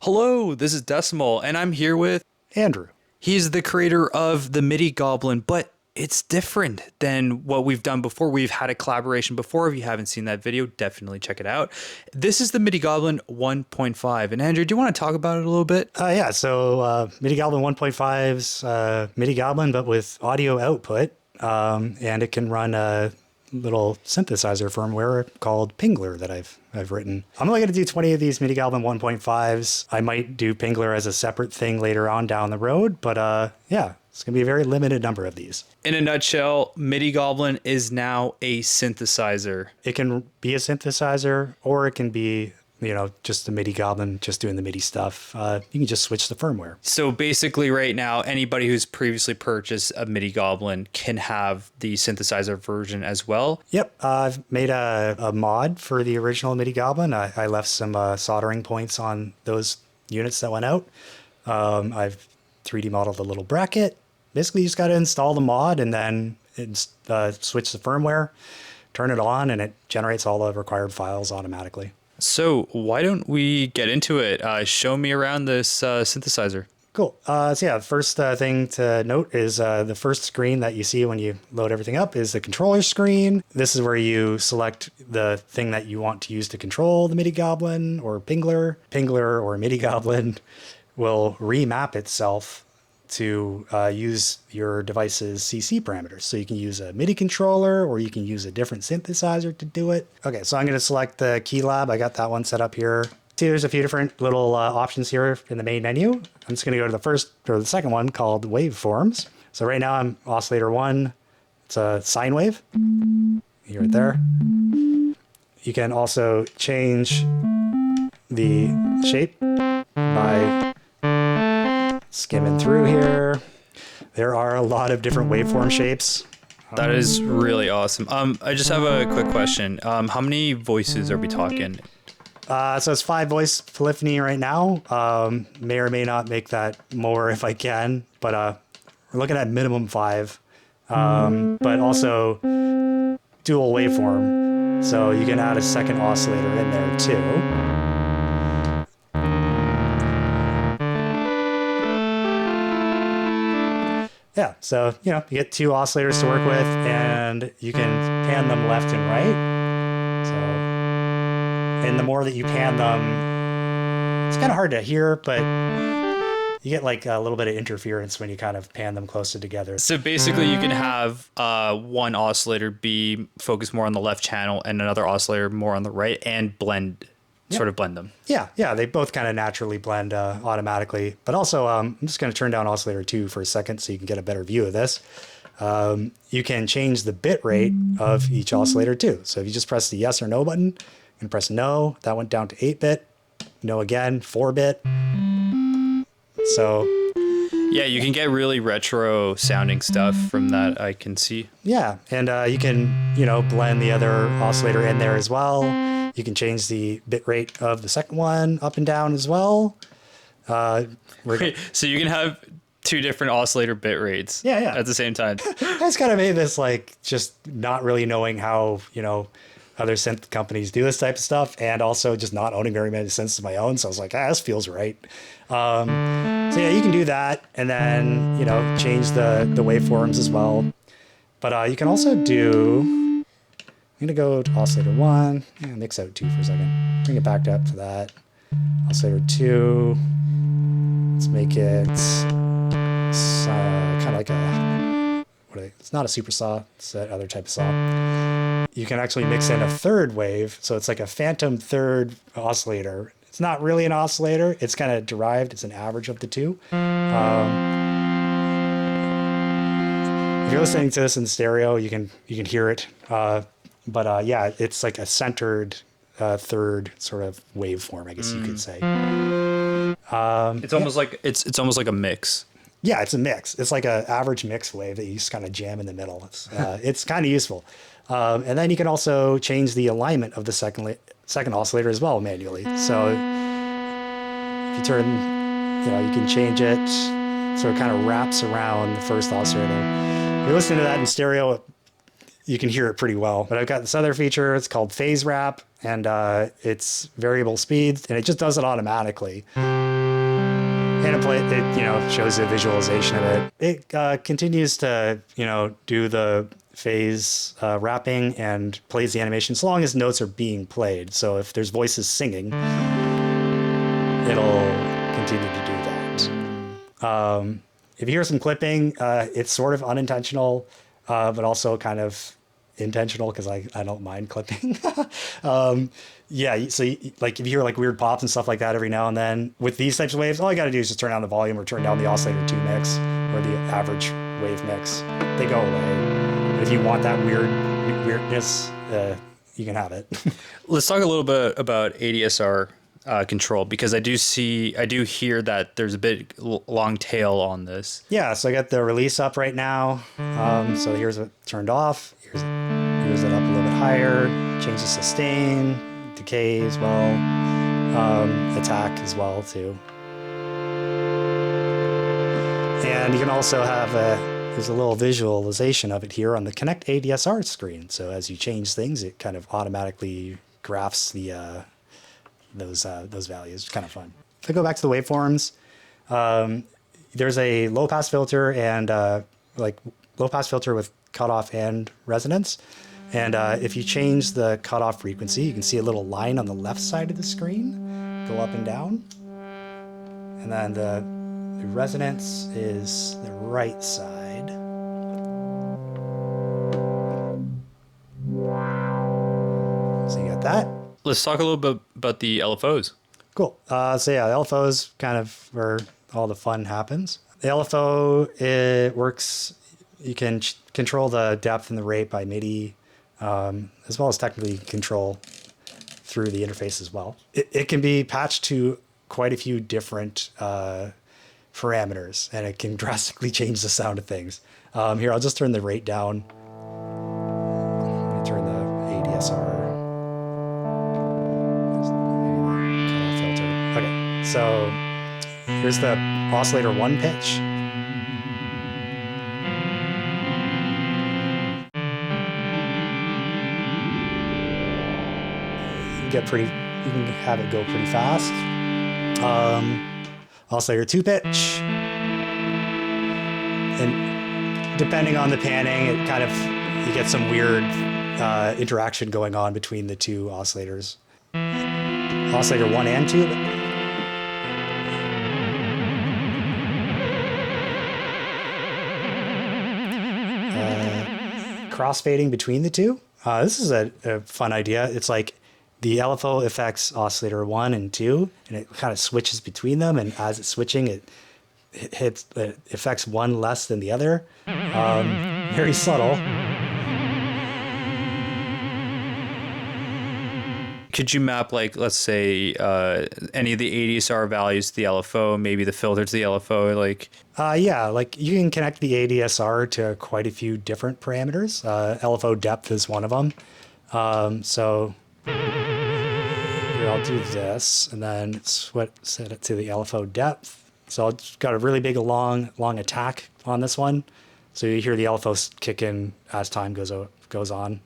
Hello, this is Decimal, and I'm here with Andrew. He's the creator of the Midi Goblin, but it's different than what we've done before. We've had a collaboration before. If you haven't seen that video, definitely check it out. This is the Midi Goblin 1.5. And Andrew, do you want to talk about it a little bit? So Midi Goblin 1.5's Midi Goblin, but with audio output, and it can run a little synthesizer firmware called Pingler that I've written. I'm only going to do 20 of these Midi Goblin 1.5s. I might do Pingler as a separate thing later on down the road, but yeah, it's going to be a very limited number of these. In a nutshell, Midi Goblin is now a synthesizer. It can be a synthesizer, or it can be, just the Midi Goblin, just doing the MIDI stuff. You can just switch the firmware. So basically right now, anybody who's previously purchased a Midi Goblin can have the synthesizer version as well. Yep. I've made a mod for the original Midi Goblin. I left some soldering points on those units that went out. I've 3D modeled a little bracket. Basically, you just got to install the mod and then switch the firmware, turn it on, and it generates all the required files automatically. So why don't we get into it? Show me around this synthesizer. Cool. The first thing to note is the first screen that you see when you load everything up is the controller screen. This is where you select the thing that you want to use to control the Midi Goblin or Pingler. Pingler or Midi Goblin will remap itself to use your device's CC parameters. So you can use a MIDI controller or you can use a different synthesizer to do it. Okay, so I'm going to select the key lab. I got that one set up here. See, there's a few different little options here in the main menu. I'm just going to go to the second one called Waveforms. So right now I'm Oscillator 1. It's a sine wave. Here, right there. You can also change the shape by skimming through here. There are a lot of different waveform shapes. That is really awesome. I just have a quick question. How many voices are we talking? So it's 5 voice polyphony right now. May or may not make that more if I can, but we're looking at minimum 5. But also dual waveform. So you can add a second oscillator in there too. Yeah, so, you get 2 oscillators to work with, and you can pan them left and right. So, and the more that you pan them, it's kind of hard to hear, but you get like a little bit of interference when you kind of pan them closer together. So basically you can have one oscillator be focused more on the left channel and another oscillator more on the right and sort of blend them. Yeah, they both kind of naturally blend automatically. But also, I'm just going to turn down oscillator 2 for a second so you can get a better view of this. You can change the bit rate of each oscillator too. So if you just press the yes or no button and press no, that went down to 8-bit. No again, 4-bit. So yeah, you can get really retro sounding stuff from that, I can see. Yeah, and you can, blend the other oscillator in there as well. You can change the bit rate of the second one up and down as well. Wait, so you can have 2 different oscillator bit rates at the same time. I just kind of made this just not really knowing how, other synth companies do this type of stuff, and also just not owning very many synths of my own. So I was like, this feels right. So yeah, you can do that and then, change the waveforms as well. But you can also do... I'm going to go to oscillator 1, mix out 2 for a second. Bring it back up to that. Oscillator 2. Let's make it kind of like it's not a super saw, it's that other type of saw. You can actually mix in a third wave, so it's like a phantom third oscillator. It's not really an oscillator, it's kind of derived, it's an average of the 2. If you're listening to this in stereo, you can hear it. But yeah, it's like a centered third sort of waveform, I guess you could say. It's almost like it's almost like a mix. Yeah, it's a mix. It's like an average mix wave that you just kind of jam in the middle. It's kind of useful. And then you can also change the alignment of the second oscillator as well manually. So if you turn, you can change it so it kind of wraps around the first oscillator. If you're listening to that in stereo, you can hear it pretty well. But I've got this other feature. It's called phase wrap, and it's variable speeds, and it just does it automatically. And it shows a visualization of it. It continues to, do the phase wrapping and plays the animation so long as notes are being played. So if there's voices singing, it'll continue to do that. If you hear some clipping, it's sort of unintentional, but also kind of intentional because I don't mind clipping. Yeah, so like if you hear like weird pops and stuff like that every now and then with these types of waves, all you got to do is just turn down the volume or turn down the Oscillator 2 mix or the average wave mix. They go away. But if you want that weirdness, you can have it. Let's talk a little bit about ADSR control, because I do hear that there's a bit long tail on this. Yeah, so I got the release up right now. So here's it turned off. Here's it up a little bit higher. Change the sustain, decay as well, attack as well too. And you can also have there's a little visualization of it here on the Connect ADSR screen. So as you change things, it kind of automatically graphs the those values. It's kind of fun. If I go back to the waveforms, there's a low pass filter and low pass filter with cutoff and resonance. And if you change the cutoff frequency, you can see a little line on the left side of the screen go up and down. And then the resonance is the right side. So you got that. Let's talk a little bit about the LFOs. Cool. So yeah, the LFOs kind of where all the fun happens. The LFO, it works, you can control the depth and the rate by MIDI, as well as technically control through the interface as well. It can be patched to quite a few different parameters, and it can drastically change the sound of things. Here, I'll just turn the rate down. I'm going to turn the ADSR. Filter. Okay, so here's the Oscillator 1 pitch. You can have it go pretty fast. Oscillator 2 pitch. And depending on the panning, it kind of, you get some weird interaction going on between the two oscillators. Oscillator 1 and 2. Crossfading between the two. This is a fun idea. It's like the LFO affects oscillator 1 and 2, and it kind of switches between them. And as it's switching, it affects one less than the other. Very subtle. Could you map, like, let's say, any of the ADSR values to the LFO, maybe the filter to the LFO? Yeah, like you can connect the ADSR to quite a few different parameters. LFO depth is one of them. So here I'll do this and then set it to the LFO depth. So I've got a really big, long attack on this one. So you hear the LFO kick in as time goes on.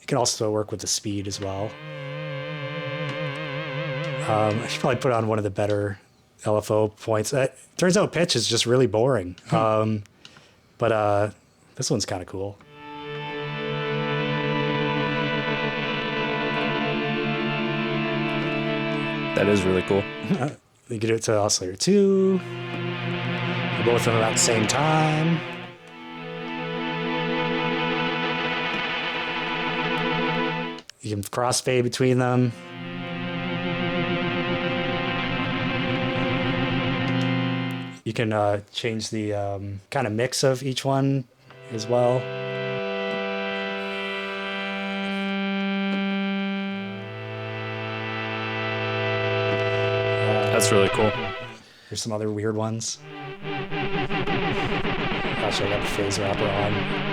Can also work with the speed as well. I should probably put on one of the better LFO points. Turns out pitch is just really boring. But this one's kind of cool. That is really cool. You can do it to Oscillator 2. Both of them at the same time. You can crossfade between them. You can change the kind of mix of each one as well. That's really cool. There's some other weird ones. Actually, I got the phase wrapper on.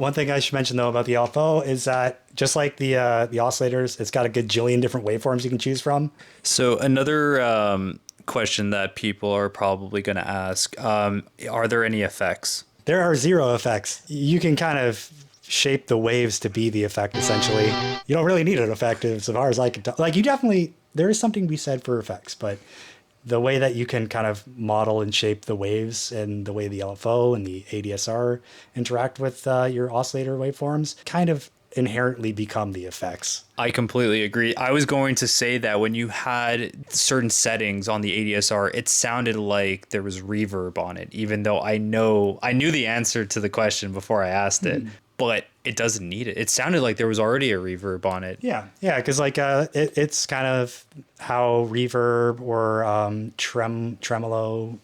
One thing I should mention though about the LFO is that just like the oscillators, it's got a gajillion different waveforms you can choose from. So another question that people are probably going to ask, are there any effects? There are 0 effects. You can kind of shape the waves to be the effect essentially. You don't really need an effect as far as I can tell. Like you definitely, there is something to be said for effects, but the way that you can kind of model and shape the waves and the way the LFO and the ADSR interact with your oscillator waveforms kind of inherently become the effects. I completely agree. I was going to say that when you had certain settings on the ADSR, it sounded like there was reverb on it, even though I knew the answer to the question before I asked it, but it doesn't need it. It sounded like there was already a reverb on it. Yeah, because like it's kind of how reverb or tremolo,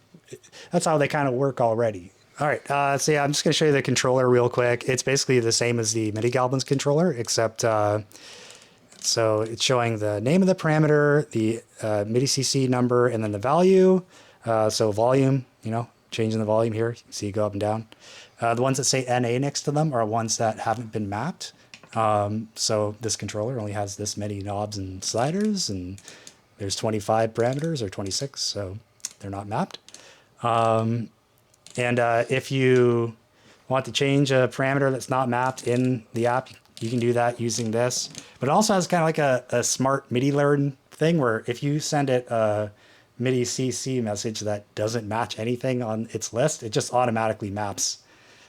that's how they kind of work already. All right, so yeah, I'm just going to show you the controller real quick. It's basically the same as the Midi Goblin's controller, except so it's showing the name of the parameter, the MIDI CC number, and then the value. So volume, changing the volume here. You can see go up and down. The ones that say NA next to them are ones that haven't been mapped. So this controller only has this many knobs and sliders, and there's 25 parameters or 26, so they're not mapped. And if you want to change a parameter that's not mapped in the app, you can do that using this. But it also has kind of like a smart MIDI learn thing where if you send it a MIDI CC message that doesn't match anything on its list, it just automatically maps.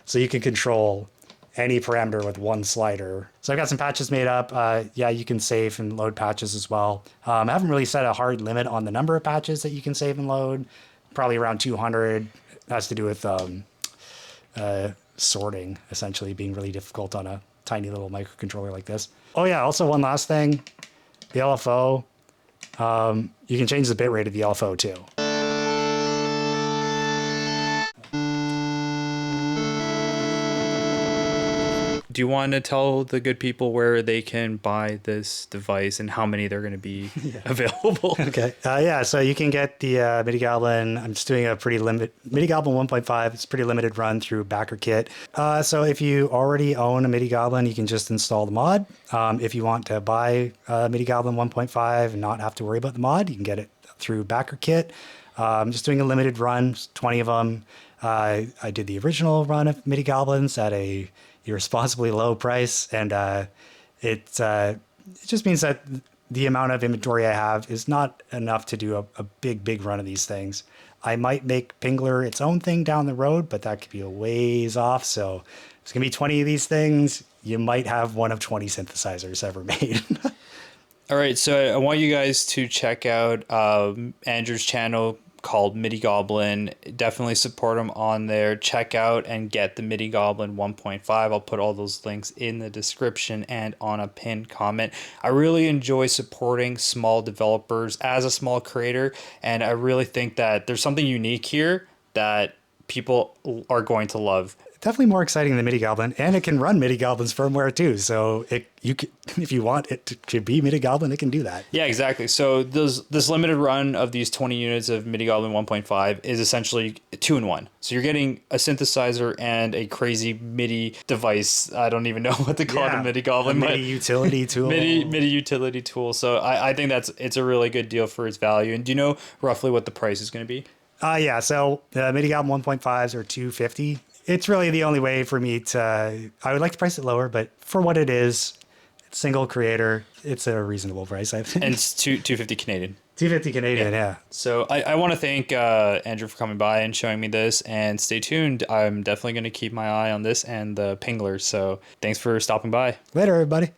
So you can control any parameter with one slider. So I've got some patches made up. Yeah, you can save and load patches as well. I haven't really set a hard limit on the number of patches that you can save and load. Probably around 200. Has to do with sorting, essentially being really difficult on a tiny little microcontroller like this. Oh yeah, also one last thing, the LFO. You can change the bitrate of the LFO too. Do you want to tell the good people where they can buy this device and how many they're going to be available? Okay. Yeah, so you can get the Midi Goblin. I'm just doing a pretty limited Midi Goblin 1.5. It's a pretty limited run through BackerKit. So if you already own a Midi Goblin, you can just install the mod. If you want to buy Midi Goblin 1.5 and not have to worry about the mod, you can get it through BackerKit. I'm just doing a limited run, 20 of them. I did the original run of Midi Goblins at a irresponsibly low price, and it just means that the amount of inventory I have is not enough to do a big run of these things. I might make Pingler its own thing down the road, but that could be a ways off. So it's gonna be 20 of these things. You might have one of 20 synthesizers ever made. All right, so I want you guys to check out Andrew's channel called Midi Goblin. Definitely support him on there. Check out and get the Midi Goblin 1.5. I'll put all those links in the description and on a pinned comment. I really enjoy supporting small developers as a small creator, and I really think that there's something unique here that people are going to love. Definitely more exciting than Midi Goblin, and it can run Midi Goblin's firmware too. So you can, if you want it to be Midi Goblin, it can do that. Yeah, exactly. So this limited run of these 20 units of Midi Goblin 1.5 is essentially 2-in-1. So you're getting a synthesizer and a crazy MIDI device. I don't even know what to call it, a Midi Goblin. A MIDI utility tool. MIDI utility tool. So I think it's a really good deal for its value. And do you know roughly what the price is going to be? Yeah. So Midi Goblin 1.5s are $250. It's really the only way for me to, I would like to price it lower, but for what it is, it's single creator, it's a reasonable price, I think. And it's $250 Canadian. $250 Canadian, yeah. So I want to thank Andrew for coming by and showing me this, and stay tuned. I'm definitely going to keep my eye on this and the Pingler. So thanks for stopping by. Later, everybody.